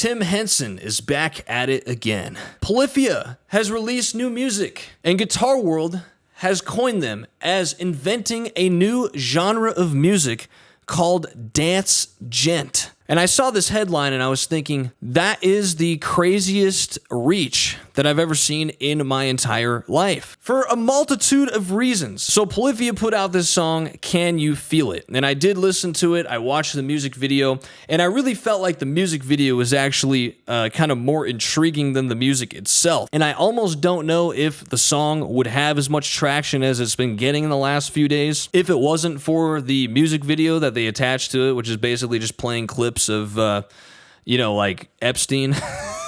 Tim Henson is back at it again. Polyphia has released new music, and Guitar World has coined them as inventing a new genre of music called djent. And I saw this headline and I was thinking, that is the craziest reach that I've ever seen in my entire life, for a multitude of reasons. So Polyphia put out this song, Can You Feel It? And I did listen to it, I watched the music video, and I really felt like the music video was actually kind of more intriguing than the music itself. And I almost don't know if the song would have as much traction as it's been getting in the last few days if it wasn't for the music video that they attached to it, which is basically just playing clips of, like Epstein.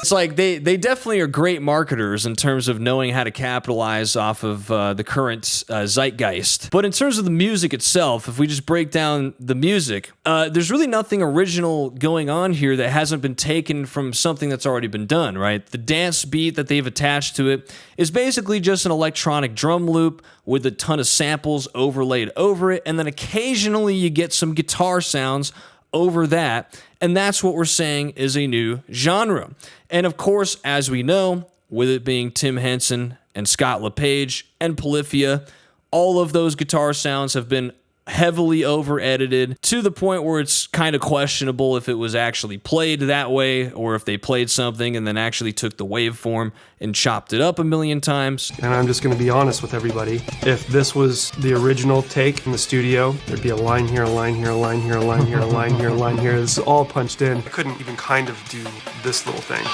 It's like they definitely are great marketers in terms of knowing how to capitalize off of the current zeitgeist. But in terms of the music itself, if we just break down the music, there's really nothing original going on here that hasn't been taken from something that's already been done, right? The dance beat that they've attached to it is basically just an electronic drum loop with a ton of samples overlaid over it, and then occasionally you get some guitar sounds over that, and that's what we're saying is a new genre. And of course, as we know, with it being Tim Henson and Scott LePage and Polyphia, all of those guitar sounds have been heavily over-edited to the point where it's kind of questionable if it was actually played that way or if they played something and then actually took the waveform and chopped it up a million times. And I'm just going to be honest with everybody. If this was the original take in the studio, there'd be a line here, a line here, a line here, a line here, a line here, a line here. This is all punched in. I couldn't even kind of do this little thing.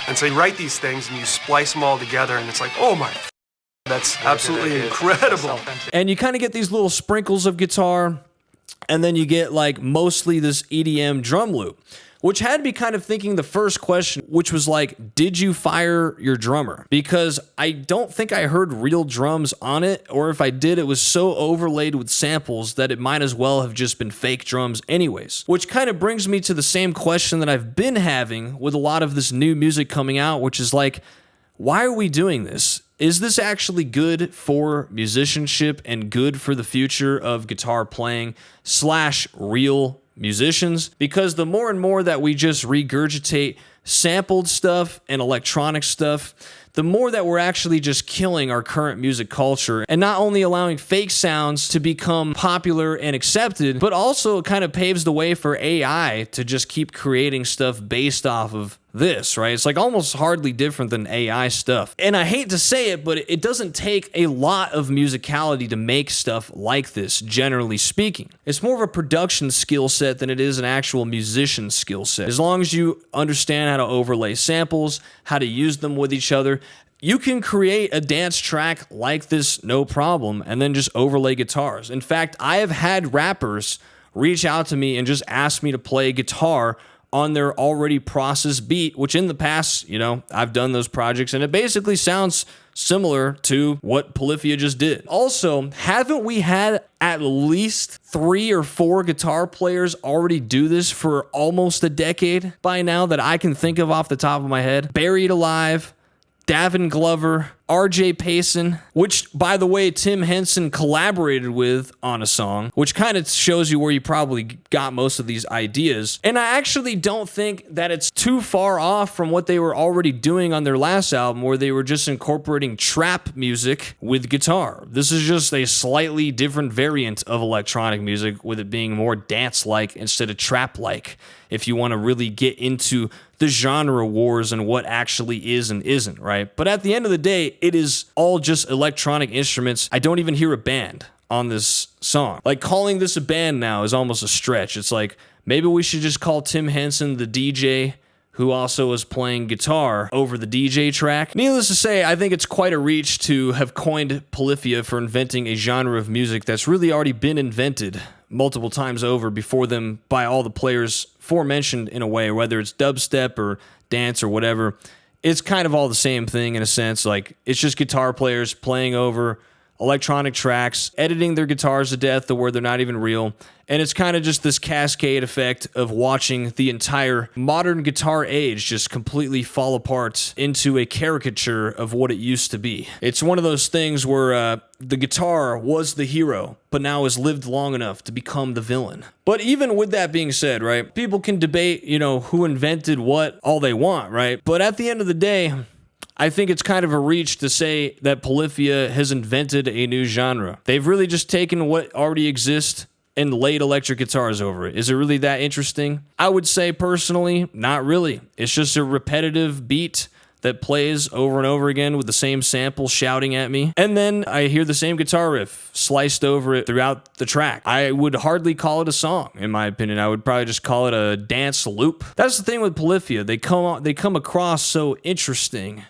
And so you write these things and you splice them all together and it's like, oh my, that's absolutely incredible. And you kind of get these little sprinkles of guitar, and then you get like mostly this EDM drum loop, which had me kind of thinking the first question, which was like, did you fire your drummer? Because I don't think I heard real drums on it, or if I did, it was so overlaid with samples that it might as well have just been fake drums anyways. Which kind of brings me to the same question that I've been having with a lot of this new music coming out, which is like, why are we doing this? Is this actually good for musicianship and good for the future of guitar playing / real musicians? Because the more and more that we just regurgitate sampled stuff and electronic stuff, the more that we're actually just killing our current music culture and not only allowing fake sounds to become popular and accepted, but also it kind of paves the way for AI to just keep creating stuff based off of this, right? It's like almost hardly different than AI stuff. And I hate to say it, but it doesn't take a lot of musicality to make stuff like this, generally speaking. It's more of a production skill set than it is an actual musician skill set. As long as you understand how to overlay samples, how to use them with each other, you can create a dance track like this, no problem, and then just overlay guitars. In fact, I have had rappers reach out to me and just ask me to play guitar on their already processed beat, which in the past, I've done those projects, and it basically sounds similar to what Polyphia just did. Also, haven't we had at least 3 or 4 guitar players already do this for almost a decade by now that I can think of off the top of my head? Buried Alive, Davin Glover, RJ Payson, which, by the way, Tim Henson collaborated with on a song, which kind of shows you where you probably got most of these ideas. And I actually don't think that it's too far off from what they were already doing on their last album, where they were just incorporating trap music with guitar. This is just a slightly different variant of electronic music, with it being more dance-like instead of trap-like, if you want to really get into the genre wars and what actually is and isn't, right? But at the end of the day, it is all just electronic instruments. I don't even hear a band on this song. Like, calling this a band now is almost a stretch. It's like, maybe we should just call Tim Henson the DJ who also was playing guitar over the DJ track. Needless to say, I think it's quite a reach to have coined Polyphia for inventing a genre of music that's really already been invented multiple times over before them by all the players aforementioned in a way, whether it's dubstep or dance or whatever. It's kind of all the same thing in a sense. Like, it's just guitar players playing over electronic tracks, editing their guitars to death to where they're not even real. And it's kind of just this cascade effect of watching the entire modern guitar age just completely fall apart into a caricature of what it used to be. It's one of those things where the guitar was the hero, but now has lived long enough to become the villain. But even with that being said, right, people can debate, who invented what all they want, right? But at the end of the day, I think it's kind of a reach to say that Polyphia has invented a new genre. They've really just taken what already exists and laid electric guitars over it. Is it really that interesting? I would say personally, not really. It's just a repetitive beat that plays over and over again with the same sample shouting at me. And then I hear the same guitar riff sliced over it throughout the track. I would hardly call it a song, in my opinion. I would probably just call it a dance loop. That's the thing with Polyphia. They come across so interesting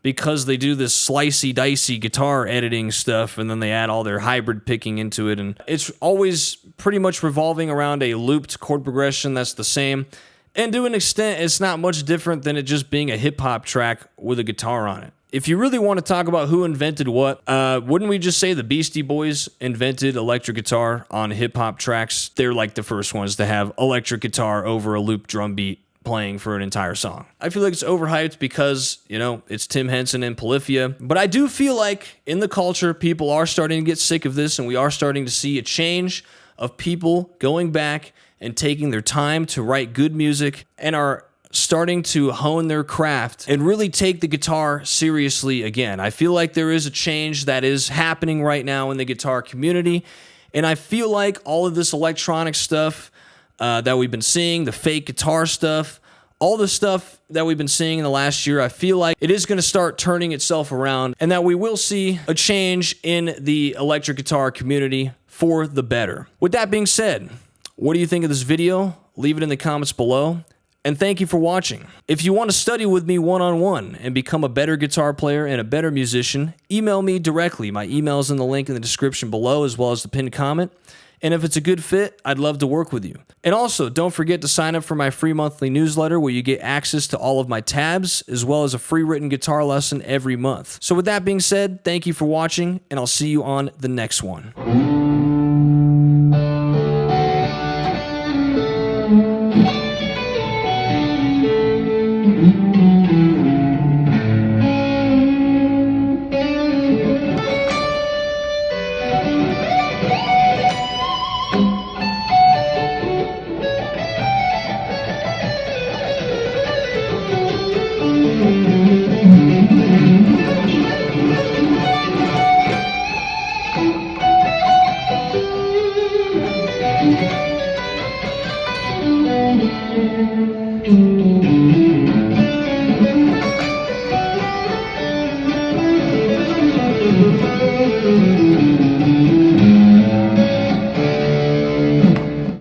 because they do this slicey dicey guitar editing stuff, and then they add all their hybrid picking into it, and it's always pretty much revolving around a looped chord progression that's the same. And to an extent, it's not much different than it just being a hip-hop track with a guitar on it. If you really want to talk about who invented what, wouldn't we just say the Beastie Boys invented electric guitar on hip-hop tracks? They're like the first ones to have electric guitar over a loop drum beat playing for an entire song. I feel like it's overhyped because, it's Tim Henson and Polyphia. But I do feel like in the culture, people are starting to get sick of this, and we are starting to see a change of people going back and taking their time to write good music and are starting to hone their craft and really take the guitar seriously again. I feel like there is a change that is happening right now in the guitar community, and I feel like all of this electronic stuff that we've been seeing, the fake guitar stuff, all the stuff that we've been seeing in the last year, I feel like it is going to start turning itself around and that we will see a change in the electric guitar community for the better. With that being said, what do you think of this video? Leave it in the comments below. And thank you for watching. If you want to study with me one-on-one and become a better guitar player and a better musician, email me directly. My email is in the link in the description below, as well as the pinned comment. And if it's a good fit, I'd love to work with you. And also, don't forget to sign up for my free monthly newsletter where you get access to all of my tabs, as well as a free written guitar lesson every month. So with that being said, thank you for watching, and I'll see you on the next one. Mm-hmm.